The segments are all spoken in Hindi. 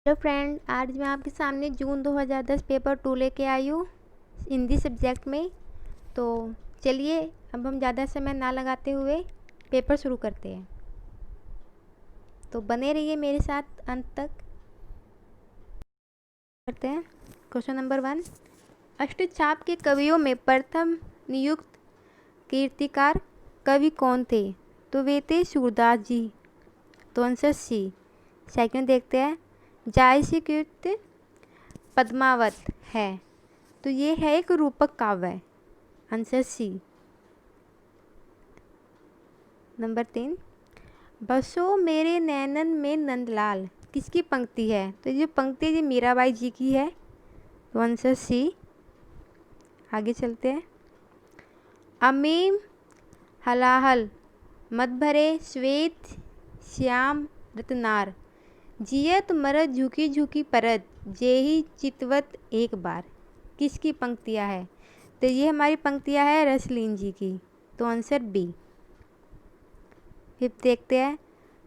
हेलो फ्रेंड, आज मैं आपके सामने जून 2010 पेपर 2 लेके आई हूँ हिंदी सब्जेक्ट में। तो चलिए अब हम ज़्यादा समय ना लगाते हुए पेपर शुरू करते हैं। तो बने रहिए मेरे साथ अंत तक। करते हैं क्वेश्चन नंबर 1। अष्टचाप के कवियों में प्रथम नियुक्त कीर्तिकार कवि कौन थे? तो वे थे सूरदास जी। तो आंसर सी। सेकंड देखते हैं, जायसी कृत पद्मावत है, तो ये है एक रूपक काव्य। Answer C. नंबर 3, बसो मेरे नैनन में नंदलाल किसकी पंक्ति है? तो ये पंक्ति ये मीराबाई जी की है। तो आंसर सी। आगे चलते हैं, अमीम हलाहल मत भरे श्वेत श्याम रत्नार जियत मरत झुकी झुकी परत जेही चितवत एक बार किसकी पंक्तियाँ है? तो ये हमारी पंक्तियाँ है रसलीन जी की। तो आंसर बी। फिर देखते हैं,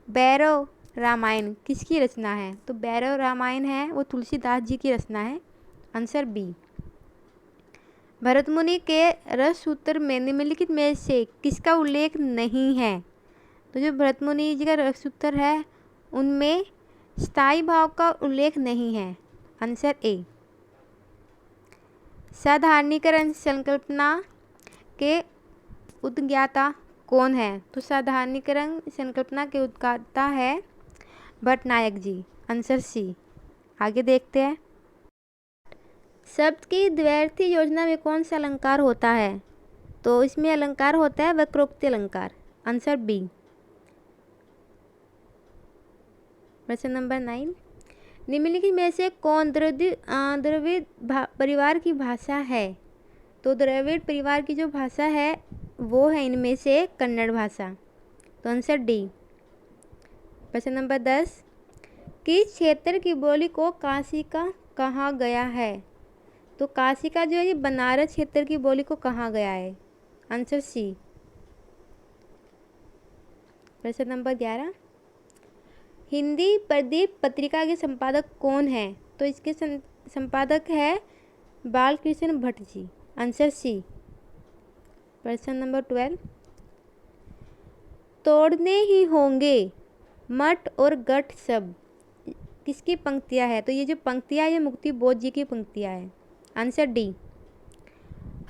भैरव रामायण किसकी रचना है? तो भैरव रामायण है वो तुलसीदास जी की रचना है। Answer B. भरतमुनि के रस सूत्र में निम्नलिखित में से किसका उल्लेख नहीं है? तो जो भरतमुनि जी का रस सूत्र है उनमें स्थायी भाव का उल्लेख नहीं है। Answer A. साधारणीकरण संकल्पना के उद्ज्ञाता कौन है? तो साधारणीकरण संकल्पना के उद्ज्ञाता है भट्टनायक जी। आंसर सी। आगे देखते हैं, शब्द की द्व्यर्थी योजना में कौन सा अलंकार होता है? तो इसमें अलंकार होता है वक्रोक्ति अलंकार। Answer B. प्रश्न नंबर 9, निम्नलिखित में से कौन द्रविड़ परिवार की भाषा है? तो द्रविड़ परिवार की जो भाषा है वो है इनमें से कन्नड़ भाषा। तो आंसर डी। प्रश्न नंबर 10, किस क्षेत्र की बोली को काशिका कहा गया है? तो काशिका जो है ये बनारस क्षेत्र की बोली को कहा गया है। Answer C. प्रश्न नंबर 11, हिंदी प्रदीप पत्रिका के संपादक कौन है? तो इसके संपादक है बालकृष्ण भट्ट जी। Answer C. प्रश्न नंबर 12, तोड़ने ही होंगे मठ और गठ सब किसकी पंक्तियां है? तो ये जो पंक्तियां ये मुक्ति बोध जी की पंक्तियां है। Answer D.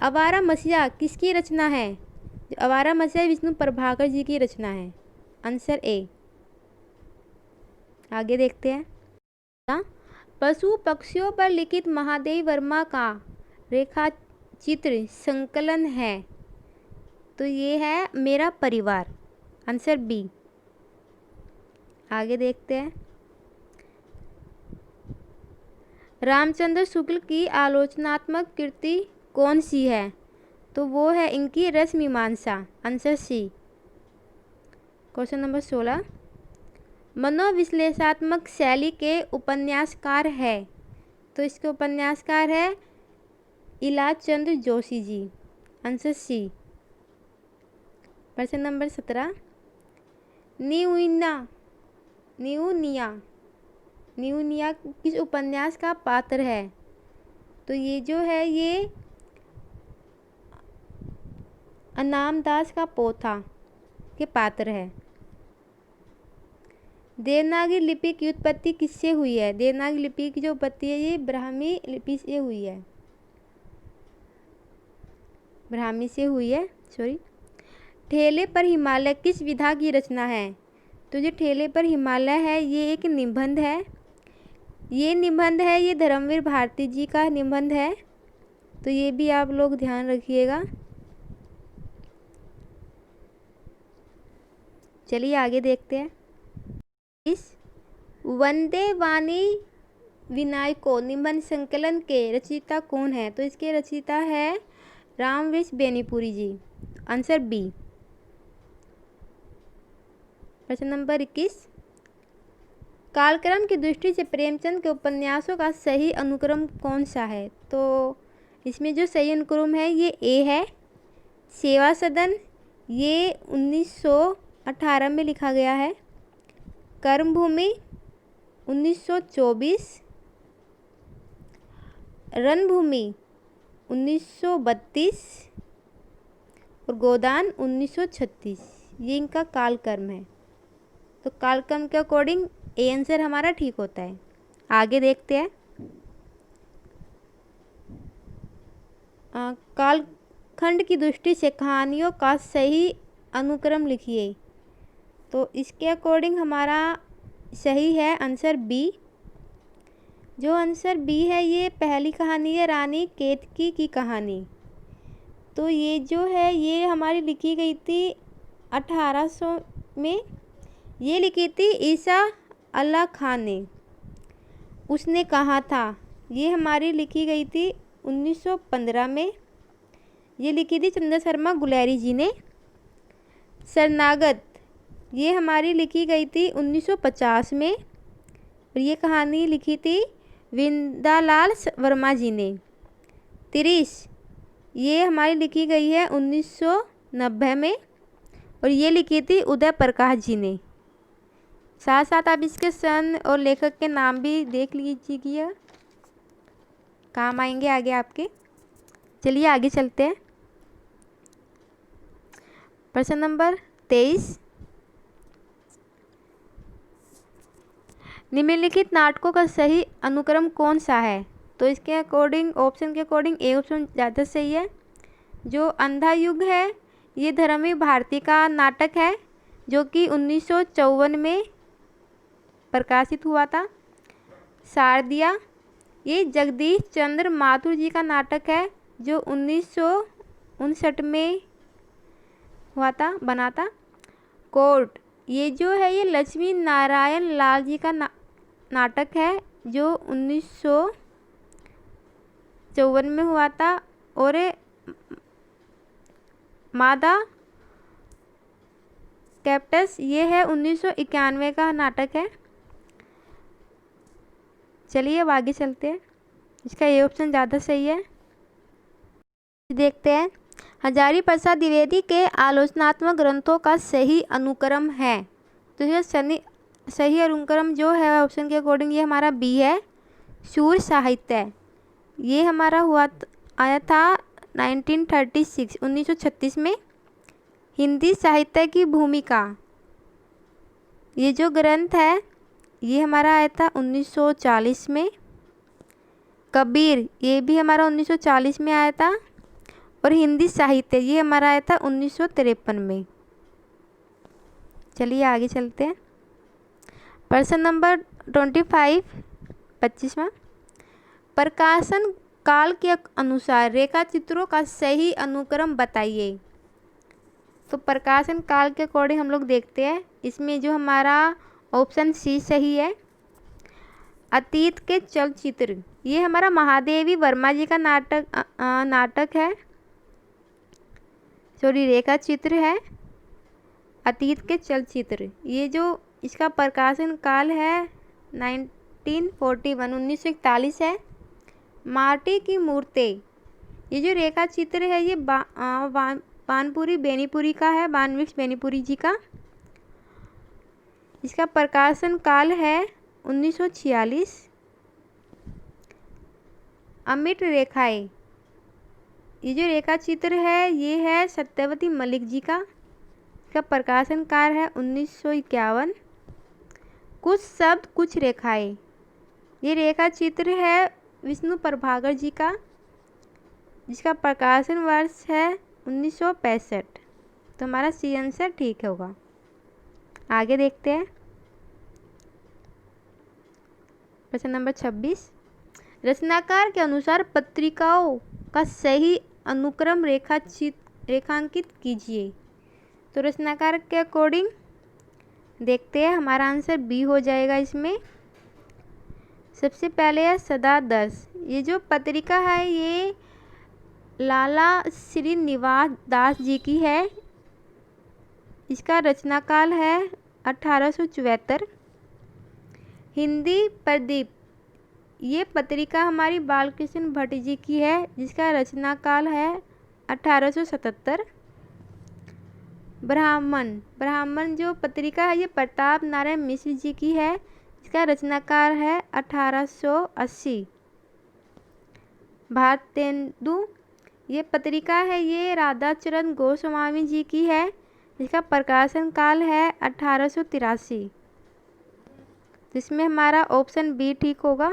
आवारा मसीहा किसकी रचना है? आवारा मसीहा विष्णु प्रभाकर जी की रचना है। Answer A. आगे देखते हैं, पशु पक्षियों पर लिखित महादेव वर्मा का रेखा चित्र संकलन है। तो ये है मेरा परिवार। Answer B. आगे देखते हैं, रामचंद्र शुक्ल की आलोचनात्मक कृति कौन सी है? तो वो है इनकी रस मीमांसा। Answer C. क्वेश्चन नंबर 16, मनोविश्लेषणात्मक शैली के उपन्यासकार है? तो इसके उपन्यासकार है इलाज चंद्र जोशी जी। Answer C. प्रश्न नंबर 17, न्यूनिया किस उपन्यास का पात्र है? तो ये जो है ये अनाम दास का पोथा के पात्र है। देवनागरी लिपि की उत्पत्ति किससे हुई है? देवनागरी लिपि की जो उत्पत्ति है ये ब्राह्मी लिपि से हुई है। ब्राह्मी से हुई है, सॉरी। ठेले पर हिमालय किस विधा की रचना है? तो जो ठेले पर हिमालय है ये एक निबंध है। ये निबंध है ये धर्मवीर भारती जी का निबंध है। तो ये भी आप लोग ध्यान रखिएगा। चलिए आगे देखते हैं, इस वंदे वाणी विनायको निबंध संकलन के रचयिता कौन है? तो इसके रचयिता है रामवृक्ष बेनीपुरी जी। Answer B. प्रश्न नंबर 21, कालक्रम की दृष्टि से प्रेमचंद के उपन्यासों का सही अनुक्रम कौन सा है? तो इसमें जो सही अनुक्रम है ये ए है। सेवा सदन ये 1918 में लिखा गया है। कर्मभूमि 1924, रणभूमि 1932 और गोदान 1936। ये इनका कालक्रम है। तो कालक्रम के अकॉर्डिंग ए आंसर हमारा ठीक होता है। आगे देखते हैं। कालखंड की दृष्टि से कहानियों का सही अनुक्रम लिखिए। तो इसके अकॉर्डिंग हमारा सही है आंसर बी। जो आंसर बी है, ये पहली कहानी है रानी केतकी की कहानी। तो ये जो है ये हमारी लिखी गई थी 1800 में। ये लिखी थी ईसा अल्लाह खान ने। उसने कहा था, ये हमारी लिखी गई थी 1915 में। ये लिखी थी चंद्र शर्मा गुलेरी जी ने। शरणागत, ये हमारी लिखी गई थी 1950 में और ये कहानी लिखी थी विंदालाल वर्मा जी ने। 30, ये हमारी लिखी गई है 1990 में और ये लिखी थी उदय प्रकाश जी ने। साथ साथ आप इसके सन और लेखक के नाम भी देख लीजिएगा, काम आएंगे आगे आपके। चलिए आगे चलते हैं। प्रश्न नंबर 23, निम्नलिखित नाटकों का सही अनुक्रम कौन सा है? तो इसके अकॉर्डिंग ऑप्शन के अकॉर्डिंग ए ऑप्शन ज़्यादा सही है। जो अंधा युग है, ये धर्मवीर भारती का नाटक है जो कि 1954 में प्रकाशित हुआ था। शारदिया, ये जगदीश चंद्र माथुर जी का नाटक है जो 1959 में हुआ था, बना था। कोर्ट, ये जो है ये लक्ष्मी नारायण लाल जी का नाटक है जो 1954 में हुआ था। और मादा कैप्टस, ये है 1991 का नाटक है। चलिए अब आगे चलते हैं। इसका ये ऑप्शन ज़्यादा सही है। देखते हैं। हजारी प्रसाद द्विवेदी के आलोचनात्मक ग्रंथों का सही अनुक्रम है। तो यह सही अनुक्रम जो है ऑप्शन के अकॉर्डिंग ये हमारा बी है, शूर साहित्य। ये हमारा आया था 1936 में। हिंदी साहित्य की भूमिका, ये जो ग्रंथ है ये हमारा आया था 1940 में। कबीर, ये भी हमारा 1940 में आया था। और हिंदी साहित्य ये हमारा आया था 1953 में। चलिए आगे चलते हैं। प्रश्न नंबर 25, 25वां, प्रकाशन काल के अनुसार रेखा चित्रों का सही अनुक्रम बताइए। तो प्रकाशन काल के अकॉर्डिंग हम लोग देखते हैं। इसमें जो हमारा ऑप्शन सी सही है। अतीत के चलचित्र, ये हमारा महादेवी वर्मा जी का नाटक है, सॉरी रेखा चित्र है। अतीत के चलचित्र, ये जो इसका प्रकाशन काल है 1941 है। माटी की मूर्ति, ये जो रेखा चित्र है ये बानपुरी बेनीपुरी का है, बानवृक्ष बेनीपुरी जी का। इसका प्रकाशन काल है 1946। अमिट रेखाएं, ये जो रेखा चित्र है ये है सत्यवती मलिक जी का। इसका प्रकाशन काल है 1951। कुछ शब्द कुछ रेखाएं, ये रेखा चित्र है विष्णु प्रभाकर जी का, जिसका प्रकाशन वर्ष है 1965। तो हमारा सी आंसर ठीक होगा। आगे देखते हैं। प्रश्न नंबर 26, रचनाकार के अनुसार पत्रिकाओं का सही अनुक्रम रेखांकित कीजिए। तो रचनाकार के अकॉर्डिंग देखते हैं, हमारा आंसर बी हो जाएगा इसमें। सबसे पहले है सदा दर्श, ये जो पत्रिका है ये लाला श्रीनिवास दास जी की है। इसका रचनाकाल है 1874। हिंदी प्रदीप, ये पत्रिका हमारी बालकृष्ण भट्ट जी की है, जिसका रचनाकाल है 1877। ब्राह्मण जो पत्रिका है ये प्रताप नारायण मिश्र जी की है, इसका रचनाकार है 1880। भारतेंदु ये पत्रिका है, ये राधाचरण गोस्वामी जी की है। इसका प्रकाशन काल है 1883। जिसमें हमारा ऑप्शन बी ठीक होगा।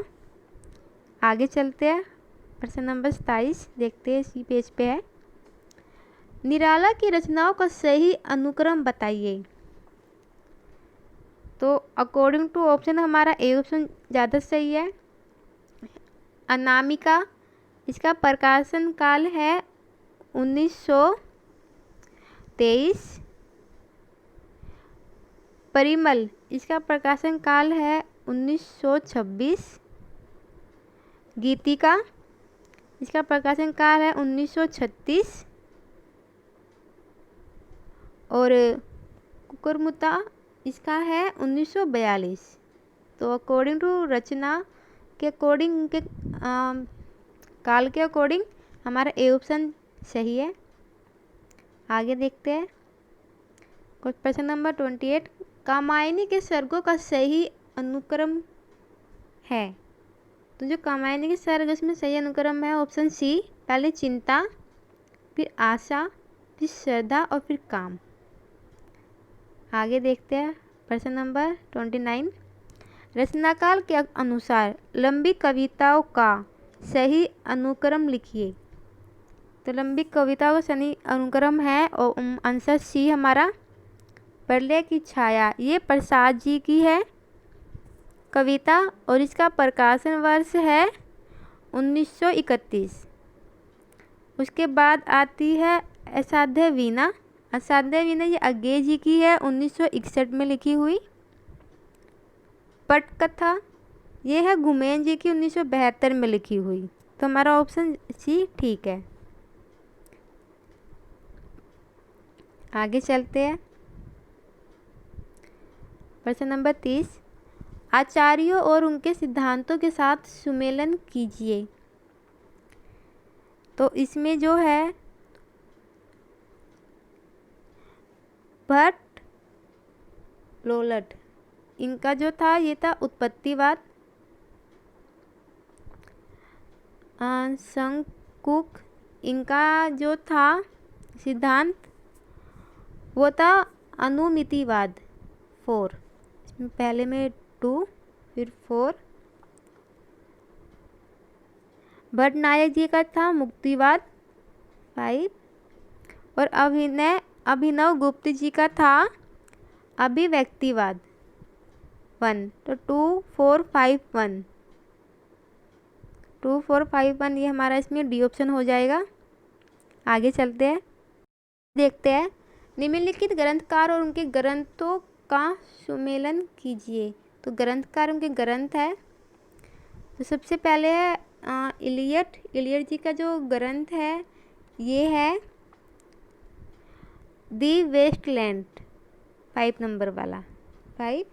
आगे चलते हैं, प्रश्न नंबर 27 देखते हैं, इसी पेज पे है। निराला की रचनाओं का सही अनुक्रम बताइए। तो अकॉर्डिंग टू ऑप्शन हमारा ए ऑप्शन ज़्यादा सही है। अनामिका इसका प्रकाशन काल है 1923। परिमल इसका प्रकाशन काल है 1926। गीतिका इसका प्रकाशन काल है 1936। और कुकुरमुत्ता इसका है 1942। तो अकॉर्डिंग टू रचना के अकॉर्डिंग, उनके काल के अकॉर्डिंग हमारा ए ऑप्शन सही है। आगे देखते हैं क्वेश्चन नंबर 28। कामायनी के सर्गों का सही अनुक्रम है। तो जो कामायनी के सर्ग इसमें सही अनुक्रम है ऑप्शन सी, पहले चिंता, फिर आशा, फिर श्रद्धा और फिर काम। आगे देखते हैं प्रश्न नंबर 29। रचनाकाल के अनुसार लंबी कविताओं का सही अनुक्रम लिखिए। तो लंबी कविताओं का सही अनुक्रम है और आंसर सी हमारा, प्रलय की छाया। ये प्रसाद जी की है कविता और इसका प्रकाशन वर्ष है 1931। उसके बाद आती है असाध्य वीणा। असाध्य वीणा ये अज्ञे जी की है, 1961 में लिखी हुई। पटकथा ये है घुमेन जी की, 1972 में लिखी हुई। तो हमारा ऑप्शन सी ठीक है। आगे चलते हैं प्रश्न नंबर 30। आचार्यों और उनके सिद्धांतों के साथ सुमेलन कीजिए। तो इसमें जो है भट्ट लोलट इनका जो था ये था उत्पत्तिवाद। शंकुक इनका जो था सिद्धांत वो था अनुमितिवाद 4। इसमें पहले में 2 फिर 4। भट्टनायक जी का था मुक्तिवाद 5। और अभिनव गुप्त जी का था अभिव्यक्तिवाद 1। तो 2 4 5 1, 2 4 5 1 ये हमारा इसमें डी ऑप्शन हो जाएगा। आगे चलते हैं, देखते हैं निम्नलिखित ग्रंथकार और उनके ग्रंथों का सुमेलन कीजिए। तो ग्रंथकार उनके ग्रंथ है। तो सबसे पहले है इलियट जी का जो ग्रंथ है ये है दी वेस्टलैंड 5 नंबर वाला 5।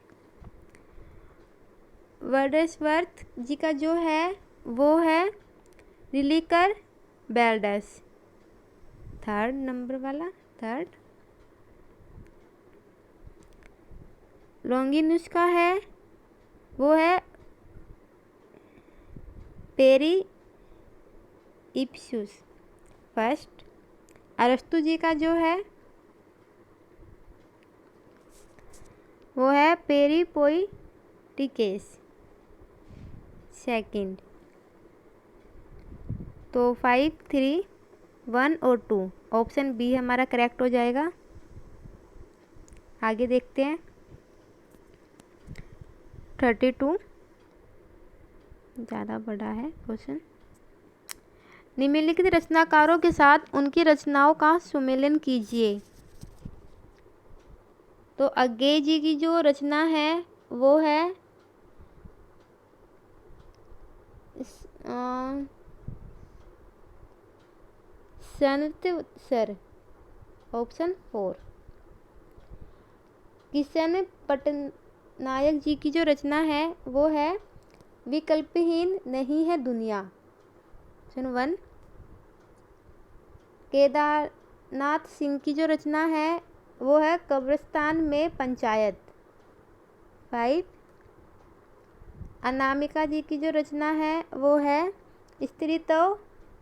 वर्ड्सवर्थ जी का जो है वो है रिलिकर बेल्डस 3rd नंबर वाला 3rd। लॉन्गिनुस का है वो है पेरी इप्सुस 1st। अरस्तु जी का जो है वो है पेरी पोइटिकेस 2nd। तो 5 3 1 और 2 ऑप्शन बी हमारा करेक्ट हो जाएगा। आगे देखते हैं 32, ज़्यादा बड़ा है क्वेश्चन। निम्नलिखित रचनाकारों के साथ उनकी रचनाओं का सुमेलन कीजिए। तो अज्ञे जी की जो रचना है वो है सर ऑप्शन 4। किशन पटनायक जी की जो रचना है वो है विकल्पहीन नहीं है दुनिया ऑप्शन 1। केदारनाथ सिंह की जो रचना है वो है कब्रिस्तान में पंचायत 5। अनामिका जी की जो रचना है वो है स्त्रीत्व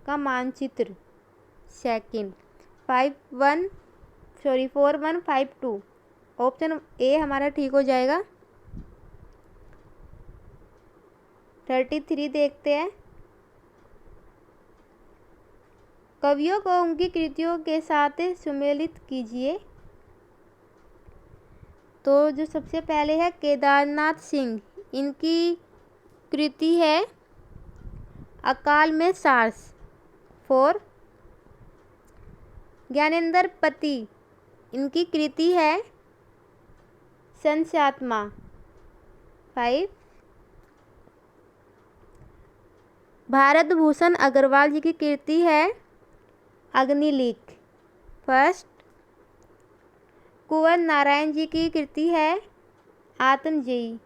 का मानचित्र। सेकंड 4152। ऑप्शन ए हमारा ठीक हो जाएगा। 33 देखते हैं। कवियों को उनकी कृतियों के साथ सुमेलित कीजिए। तो जो सबसे पहले है केदारनाथ सिंह, इनकी कृति है अकाल में सारस 4। ज्ञानेंद्र पति, इनकी कृति है संस्यात्मा 5। भारत भूषण अग्रवाल जी की कृति है अग्निलिख 1। कुंवर नारायण जी की कृति है आत्मजयी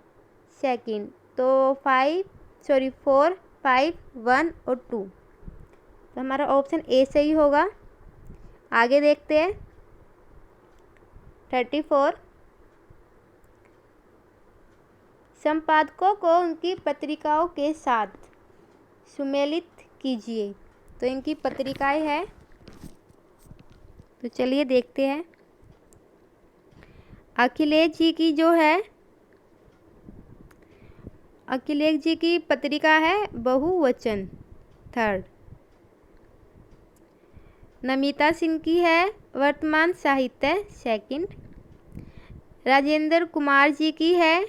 2। तो 4, 5, 1 और 2, तो हमारा ऑप्शन ए सही होगा। आगे देखते हैं 34। संपादकों को उनकी पत्रिकाओं के साथ सुमेलित कीजिए। तो इनकी पत्रिकाएं हैं, तो चलिए देखते हैं। अखिलेश जी की जो है, अखिलेश जी की पत्रिका है बहुवचन 3। नमिता सिंह की है वर्तमान साहित्य 2। राजेंद्र कुमार जी की है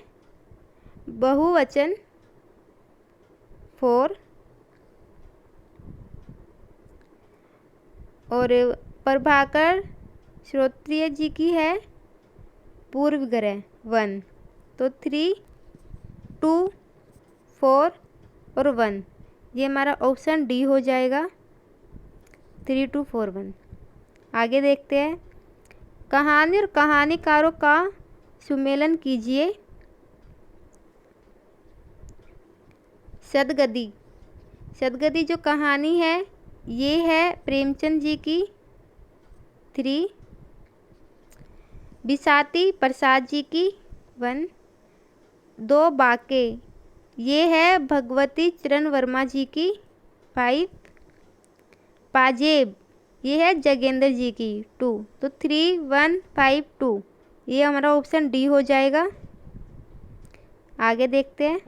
बहुवचन 4। और प्रभाकर श्रोत्रिय जी की है पूर्वग्रह 1। तो 3, 2, 4 और 1, ये हमारा ऑप्शन डी हो जाएगा 3, 2, 4, 1। आगे देखते हैं। कहानी और कहानीकारों का सुमेलन कीजिए। सदगति, सदगति जो कहानी है ये है प्रेमचंद जी की 3। बिसाती प्रसाद जी की 1। दो बाके, ये है भगवती चरण वर्मा जी की 5। पाजेब, ये है जगेंद्र जी की 2। तो 3, 1, 5, 2, ये हमारा ऑप्शन डी हो जाएगा। आगे देखते हैं।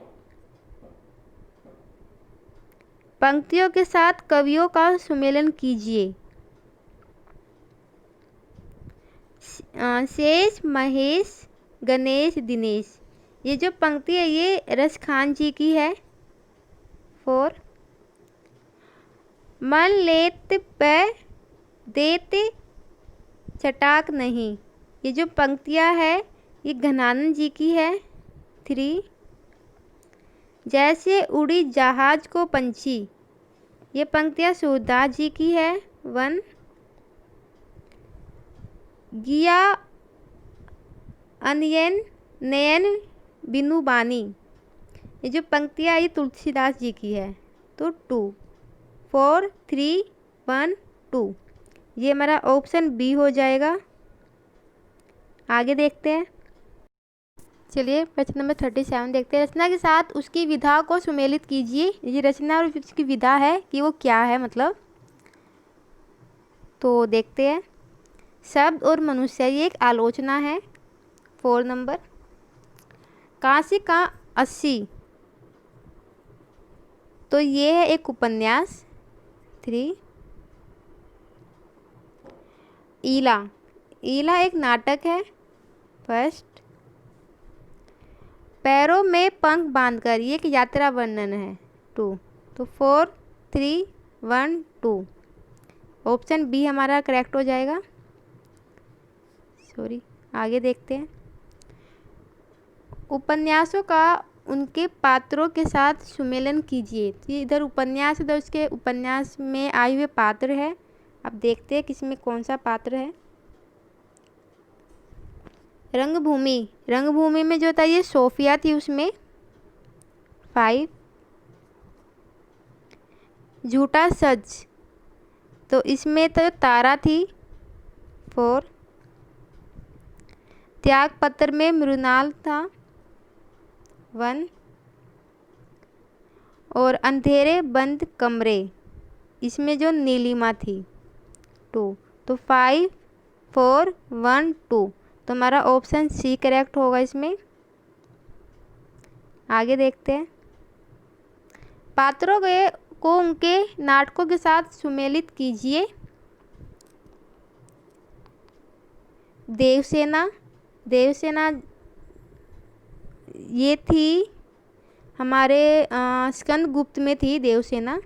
पंक्तियों के साथ कवियों का सुमेलन कीजिए। शेष, महेश, गणेश, दिनेश, ये जो पंक्ति है ये रसखान जी की है 4। मन लेत पे देत चटाक नहीं, ये जो पंक्तियां है ये घनानंद जी की है 3। जैसे उड़ी जहाज को पंछी, ये पंक्तियां सूरदास जी की है 1। गिया अनयन नयन बिनु बानी, ये जो पंक्तियां ये तुलसीदास जी की है तो 2। 4, 3, 1, 2, ये हमारा ऑप्शन बी हो जाएगा। आगे देखते हैं। चलिए प्रश्न नंबर 37 देखते हैं। रचना के साथ उसकी विधा को सुमेलित कीजिए। ये रचना और उसकी विधा है कि वो क्या है मतलब, तो देखते हैं। शब्द और मनुष्य, ये एक आलोचना है 4 नंबर। काशी का 80, तो ये है एक उपन्यास 3। ईला, ईला एक नाटक है 1। पैरों में पंख बांधकर, ये एक यात्रा वर्णन है 2। तो 4, 3, 1, 2, ऑप्शन बी हमारा करेक्ट हो जाएगा। सॉरी, आगे देखते हैं। उपन्यासों का उनके पात्रों के साथ सुमेलन कीजिए। तो ये इधर उपन्यास, इधर उसके उपन्यास में आए हुए पात्र है। अब देखते हैं किसमें कौन सा पात्र है। रंगभूमि, रंगभूमि में जो था ये सोफिया थी उसमें 5। झूठा सच, तो इसमें तो तारा थी 4। त्याग पत्र में मृणाल था 1। और अंधेरे बंद कमरे, इसमें जो नीलिमा थी 2। तो 5 4 1 2, तो हमारा ऑप्शन सी करेक्ट होगा इसमें। आगे देखते हैं। पात्रों को उनके नाटकों के साथ सुमेलित कीजिए। देवसेना, देवसेना ये थी हमारे स्कंदगुप्त में थी देवसेना।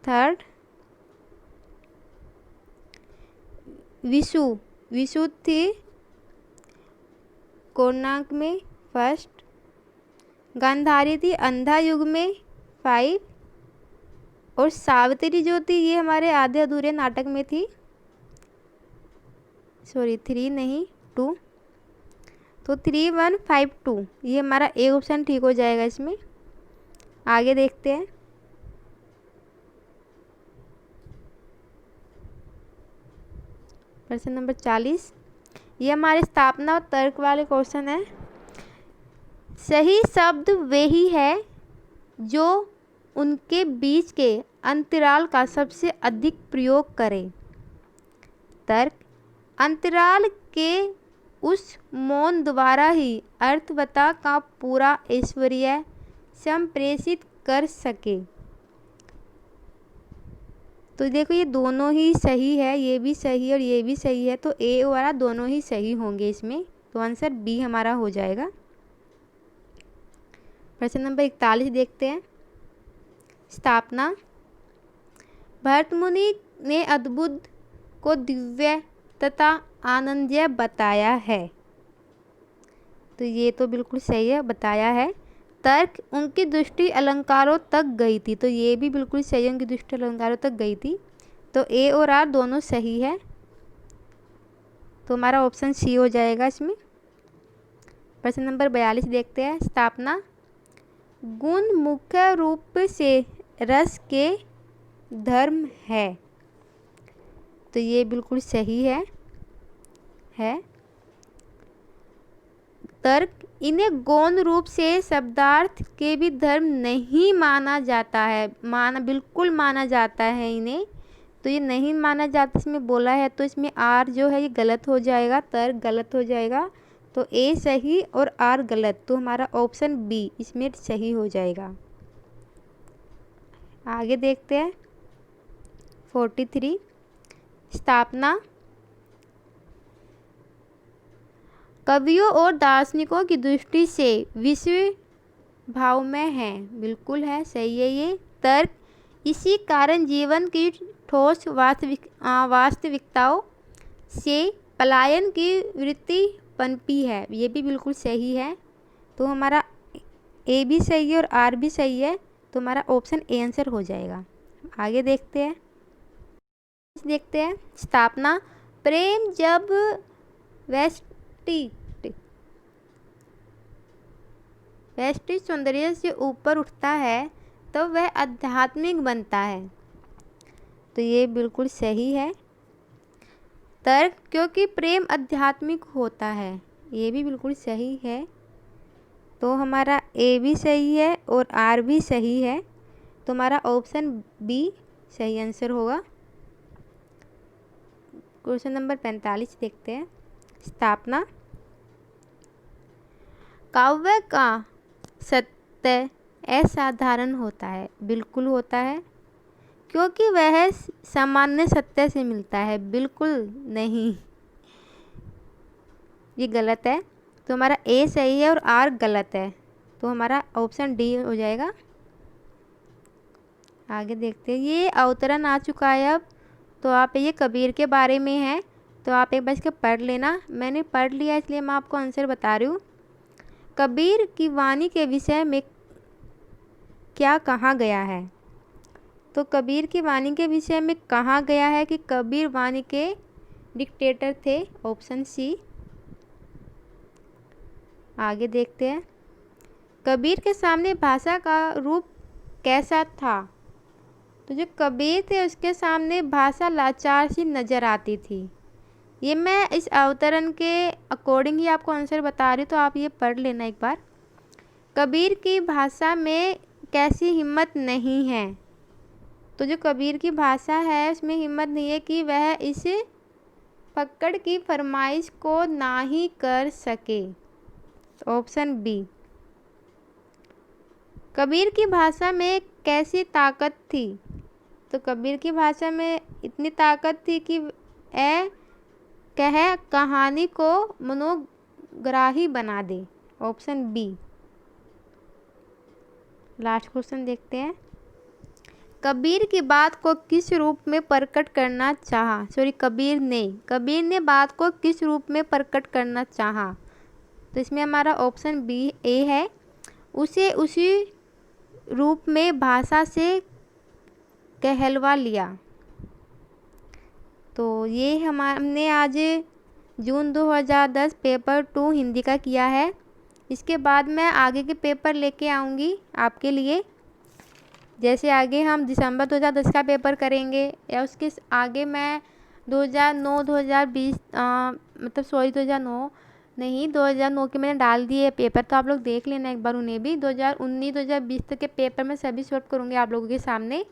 थर्ड विशु, विशु थी कोणार्क में। फर्स्ट गांधारी थी अंधा युग में 5। और सावित्री जो थी ये हमारे आधे अधूरे नाटक में थी, सॉरी 3 नहीं 2। तो 3 1 5 2, ये हमारा ए ऑप्शन ठीक हो जाएगा इसमें। आगे देखते हैं। प्रश्न नंबर 40, ये हमारे स्थापना और तर्क वाले क्वेश्चन है। सही शब्द वही है जो उनके बीच के अंतराल का सबसे अधिक प्रयोग करे। तर्क, अंतराल के उस मौन द्वारा ही अर्थवत्ता का पूरा ऐश्वर्य संप्रेषित कर सके। तो देखो ये दोनों ही सही है, ये भी सही और ये भी सही है, तो ए वाला दोनों ही सही होंगे इसमें। तो आंसर बी हमारा हो जाएगा। प्रश्न नंबर 41 देखते हैं। स्थापना, भरत मुनि ने अद्भुत को दिव्य तथा आनंदमय बताया है। तो ये तो बिल्कुल सही है, बताया है। तर्क, उनकी दृष्टि अलंकारों तक गई थी। तो ये भी बिल्कुल सही है, उनकी दृष्टि अलंकारों तक गई थी। तो ए और आर दोनों सही है, तो हमारा ऑप्शन सी हो जाएगा इसमें। प्रश्न नंबर 42 देखते हैं। स्थापना, गुण मुख्य रूप से रस के धर्म है। तो ये बिल्कुल सही है। तर्क, इन्हें गौण रूप से शब्दार्थ के भी धर्म नहीं माना जाता है। बिल्कुल माना जाता है इन्हें, तो ये नहीं माना जाता इसमें बोला है, तो इसमें आर जो है ये गलत हो जाएगा, तर्क गलत हो जाएगा। तो ए सही और आर गलत, तो हमारा ऑप्शन बी इसमें सही हो जाएगा। आगे देखते हैं। 43 स्थापना, कवियों और दार्शनिकों की दृष्टि से विश्व भावमय है। बिल्कुल है, सही है ये। तर्क, इसी कारण जीवन की ठोस वास्तविकताओं से पलायन की वृत्ति पनपी है। ये भी बिल्कुल सही है, तो हमारा ए भी सही है और आर भी सही है, तो हमारा ऑप्शन ए आंसर हो जाएगा। आगे देखते हैं। स्थापना, प्रेम जब वैष्टिक सौंदर्य से ऊपर उठता है तो वह आध्यात्मिक बनता है। तो ये बिल्कुल सही है। तर्क, क्योंकि प्रेम आध्यात्मिक होता है। ये भी बिल्कुल सही है, तो हमारा ए भी सही है और आर भी सही है, तो हमारा ऑप्शन बी सही आंसर होगा। क्वेश्चन नंबर 45 देखते हैं। स्थापना, काव्य का सत्य असाधारण होता है। बिल्कुल होता है, क्योंकि वह सामान्य सत्य से मिलता है। बिल्कुल नहीं, ये गलत है, तो हमारा ए सही है और आर गलत है, तो हमारा ऑप्शन डी हो जाएगा। आगे देखते हैं। ये अवतरण आ चुका है अब, तो आप ये कबीर के बारे में है, तो आप एक बार इसके पढ़ लेना। मैंने पढ़ लिया इसलिए मैं आपको आंसर बता रही हूँ। कबीर की वाणी के विषय में क्या कहा गया है? तो कबीर की वाणी के विषय में कहा गया है कि कबीर वाणी के डिक्टेटर थे, ऑप्शन सी। आगे देखते हैं। कबीर के सामने भाषा का रूप कैसा था? तो जो कबीर थे उसके सामने भाषा लाचार सी नज़र आती थी। ये मैं इस अवतरण के अकॉर्डिंग ही आपको आंसर बता रही हूँ, तो आप ये पढ़ लेना एक बार। कबीर की भाषा में कैसी हिम्मत नहीं है। तो जो कबीर की भाषा है उसमें हिम्मत नहीं है कि वह इस फक्कड़ की फरमाइश को ना ही कर सके। Option B. कबीर की भाषा में कैसी ताकत थी। तो कबीर की भाषा में इतनी ताकत थी कि वह कहानी को मनोग्राही बना दे। Option B. लास्ट क्वेश्चन देखते हैं। कबीर की बात को किस रूप में प्रकट करना चाहा। कबीर ने बात को किस रूप में प्रकट करना चाहा। तो इसमें हमारा ऑप्शन बी ए है। उसे उसी रूप में भाषा से कहलवा लिया। तो ये हमने आज जून 2010 पेपर 2 हिंदी का किया है। इसके बाद मैं आगे के पेपर लेके आऊँगी आपके लिए। जैसे आगे हम दिसंबर 2010 का पेपर करेंगे, या उसके आगे मैं 2009 के मैंने डाल दिए पेपर, तो आप लोग देख लेना एक बार उन्हें भी। 2019-2020 तक के पेपर मैं सभी सॉल्व करूँगी आप लोगों के सामने।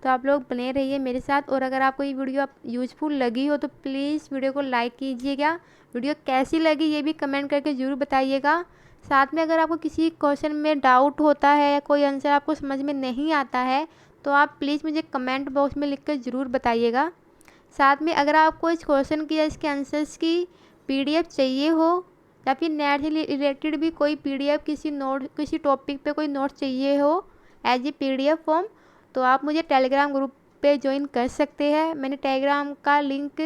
तो आप लोग बने रहिए मेरे साथ। और अगर आपको ये वीडियो यूजफुल लगी हो तो प्लीज़ वीडियो को लाइक कीजिएगा। वीडियो कैसी लगी ये भी कमेंट करके ज़रूर बताइएगा। साथ में अगर आपको किसी क्वेश्चन में डाउट होता है या कोई आंसर आपको समझ में नहीं आता है तो आप प्लीज़ मुझे कमेंट बॉक्स में लिखकर ज़रूर बताइएगा। साथ में अगर आपको इस क्वेश्चन की या इसके आंसर्स की PDF चाहिए हो, या फिर नेट से रिलेटेड भी कोई PDF किसी टॉपिक पे कोई नोट चाहिए हो एज ए PDF फॉर्म, तो आप मुझे टेलीग्राम ग्रुप पे ज्वाइन कर सकते हैं। मैंने टेलीग्राम का लिंक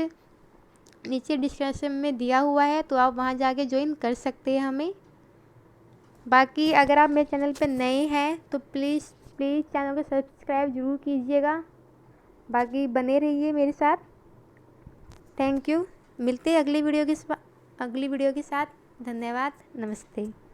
नीचे डिस्क्रिप्शन में दिया हुआ है, तो आप वहाँ जाके ज्वाइन कर सकते हैं हमें। बाकी अगर आप मेरे चैनल पे नए हैं तो प्लीज़ चैनल को सब्सक्राइब ज़रूर कीजिएगा। बाकी बने रहिए मेरे साथ। Thank you. मिलते हैं अगली वीडियो के साथ। धन्यवाद। नमस्ते।